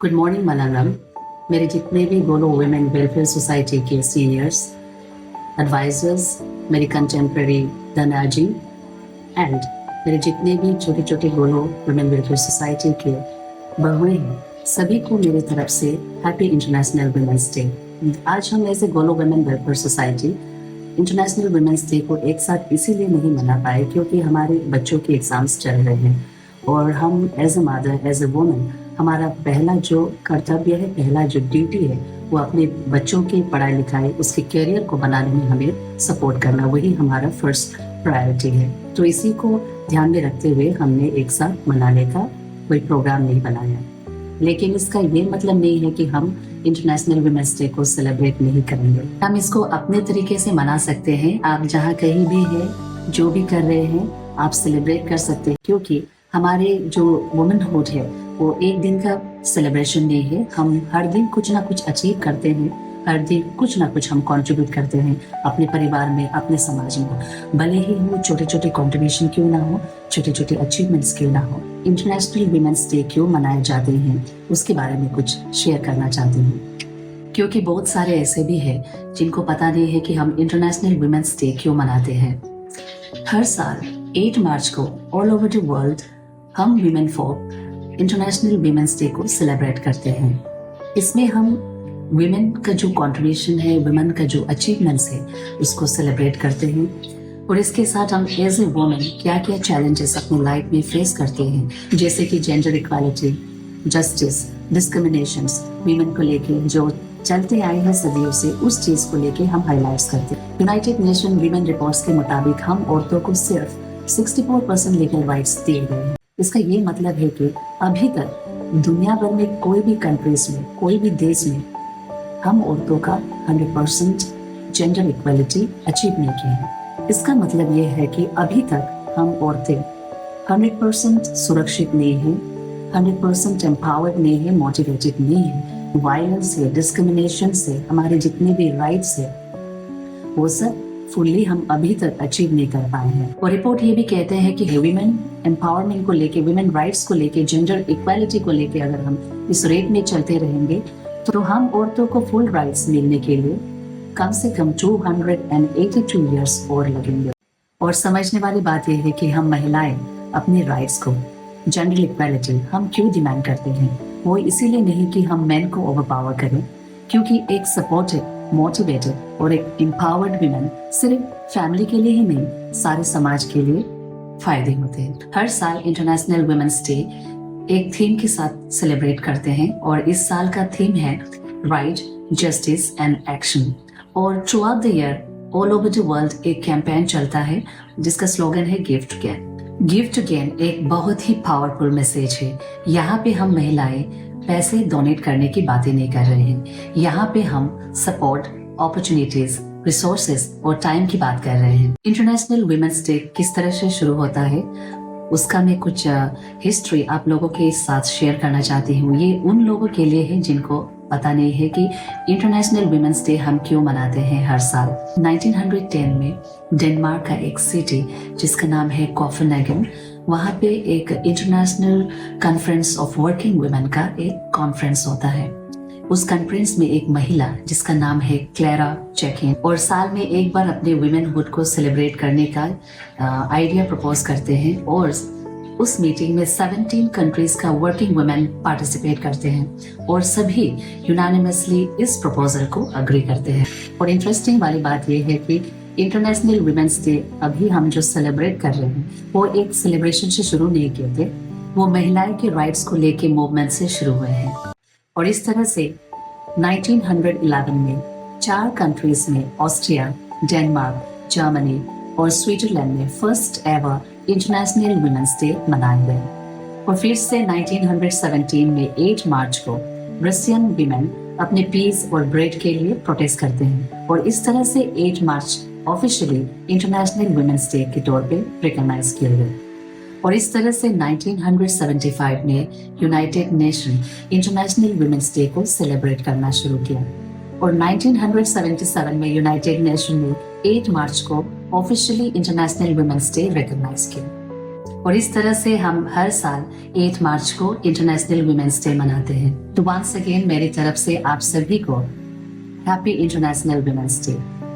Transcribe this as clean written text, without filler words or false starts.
Good morning मलंगम। मेरे जितने भी गोलो वुमेन वेलफेयर सोसाइटी के सीनियर्स, एडवाइजर्स, मेरी कंटेम्प्रेरी धनाजी एंड मेरे जितने भी छोटे छोटे गोलो वुमेन वेलफेयर सोसाइटी के बहुएं हैं, सभी को मेरी तरफ से हैप्पी इंटरनेशनल वुमेन्स डे। आज हम ऐसे गोलो women welfare society international women's day को एक साथ इसीलिए नहीं मना पाए क्योंकि हमारे बच्चों के एग्जाम्स चल रहे हैं और हम as a mother, as a woman, हमारा पहला जो कर्तव्य है, पहला जो ड्यूटी है, वो अपने बच्चों की पढ़ाई लिखाई, उसके करियर को बनाने में हमें सपोर्ट करना, वही हमारा फर्स्ट प्रायोरिटी है। तो इसी को ध्यान में रखते हुए हमने एक साथ मनाने का कोई प्रोग्राम नहीं बनाया। लेकिन इसका ये मतलब नहीं है कि हम इंटरनेशनल वुमेन्स डे को सेलिब्रेट नहीं करेंगे। हम इसको अपने तरीके से मना सकते हैं। आप जहाँ कहीं भी हैं, जो भी कर रहे हैं, आप सेलिब्रेट कर सकते हैं क्योंकि हमारे जो वुमेनहुड है वो एक दिन का सेलिब्रेशन नहीं है। हम हर दिन कुछ ना कुछ अचीव करते हैं, हर दिन कुछ ना कुछ हम कंट्रीब्यूट करते हैं अपने परिवार में, अपने समाज में। भले ही वो छोटे छोटे कंट्रीब्यूशन क्यों ना हो, छोटे छोटे अचीवमेंट्स क्यों ना हो। इंटरनेशनल वुमेन्स डे क्यों मनाए जाते हैं उसके बारे में कुछ शेयर करना चाहती हूँ, क्योंकि बहुत सारे ऐसे भी हैं जिनको पता नहीं है कि हम इंटरनेशनल वुमेन्स डे क्यों मनाते हैं। हर साल 8 मार्च को ऑल ओवर द वर्ल्ड हम वीमेन फोक इंटरनेशनल वुमेन्स डे को सेलिब्रेट करते हैं। इसमें हम वुमेन का जो कंट्रीब्यूशन है, वुमेन का जो अचीवमेंट्स है, उसको सेलिब्रेट करते हैं और इसके साथ हम एज ए वुमेन क्या क्या चैलेंजेस अपनी लाइफ में फेस करते हैं, जैसे कि gender equality, justice, discriminations, women को लेके जो चलते आए हैं सदियों से, उस चीज को लेके हम हाईलाइट्स करते हैं। यूनाइटेड नेशन वुमेन रिपोर्ट्स के मुताबिक हम औरतों को सिर्फ 64% लीगल राइट्स दिए गए हैं। इसका ये मतलब है कि अभी तक दुनिया भर में कोई भी कंट्रीज में, कोई भी देश में हम औरतों का 100% जेंडर इक्वालिटी अचीव नहीं किया है। इसका मतलब ये है कि अभी तक हम औरतें 100% सुरक्षित नहीं है, 100% एम्पावर्ड नहीं है, मोटिवेटेड नहीं है। वायलेंस से, डिस्क्रिमिनेशन से हमारे जितने भी राइट्स है वो सब फुल्ली हम अभी तक अचीव नहीं कर पाए हैं। और रिपोर्ट ये भी कहते हैं कि वुमेन एम्पावरमेंट को लेके, वुमेन राइट्स को लेके, जेंडर इक्वालिटी को लेके अगर हम इस रेट में चलते रहेंगे तो हम औरतों को फुल राइट्स मिलने के लिए कम से कम 282 ईयर्स और लगेंगे। और समझने वाली बात यह है कि हम महिलाएं अपने राइट्स को, जेंडर इक्वालिटी हम क्यों डिमांड करते हैं। वो इसीलिए नहीं कि हम मेन को ओवरपावर करें, क्योंकि एक सपोर्टेड, मोटिवेटेड और एक एम्पावर्ड वुमेन सिर्फ फैमिली के लिए ही नहीं, सारे समाज के लिए फायदे होते हैं। हर साल इंटरनेशनल वुमेन्स डे एक थीम के साथ सेलिब्रेट करते हैं और इस साल का थीम है राइट, जस्टिस एंड एक्शन। और throughout the year all over the world एक कैंपेन चलता है जिसका स्लोगन है give to gain. Give to gain एक बहुत ही पावरफुल मैसेज है। यहाँ पे हम महिलाएं पैसे डोनेट करने की बातें नहीं कर रहे हैं, यहाँ पे हम सपोर्ट, अपॉर्चुनिटीज, रिसोर्सेज और टाइम की बात कर रहे हैं। इंटरनेशनल वुमेन्स डे किस तरह से शुरू होता है उसका मैं कुछ हिस्ट्री आप लोगों के साथ शेयर करना चाहती हूँ। ये उन लोगों के लिए है जिनको पता नहीं है कि इंटरनेशनल वुमेन्स डे हम क्यों मनाते हैं हर साल। 1910 में डेनमार्क का एक सिटी जिसका नाम है कोपेनहेगन, वहाँ पे एक international conference of working women का एक कॉन्फ्रेंस होता है। उस कॉन्फ्रेंस में एक महिला जिसका नाम है क्लेरा चेकिन और साल में एक बार अपने वुमेनहुड को सेलिब्रेट करने का आइडिया प्रपोज करते हैं और उस मीटिंग में 17 कंट्रीज का वर्किंग वुमेन पार्टिसिपेट करते हैं और सभी यूनानिमसली इस प्रपोजल को अग्री करते हैं। और इंटरेस्टिंग वाली बात यह है कि इंटरनेशनल वुमेन्स डे अभी हम जो सेलिब्रेट कर रहे हैं वो एक सेलिब्रेशन से शुरू नहीं किए थे, वो महिलाएं के राइट्स को लेके मूवमेंट से शुरू हुए हैं। और इस तरह से 1911 में 4 कंट्रीज में, ऑस्ट्रिया, डेनमार्क, जर्मनी और स्विट्जरलैंड में first ever international women's day मनाए गए। और फिर से 1917 में 8 मार्च को रशियन वुमेन अपने पीस और ब्रेड के लिए प्रोटेस्ट करते हैं और इस तरह से 8 मार्च ऑफिशियली इंटरनेशनल वुमेन्स डे के तौर पे रिकॉग्नाइज किया गया। और इस तरह से 1975 में United Nation international women's day को सेलिब्रेट करना शुरू किया और 1977 में यूनाइटेड नेशन ने 8 मार्च को officially international women's day recognize किया। और इस तरह से हम हर साल 8 मार्च को इंटरनेशनल वुमेन्स डे मनाते हैं। तो वंस अगेन मेरी तरफ से आप सभी को हैप्पी इंटरनेशनल वुमेन्स डे।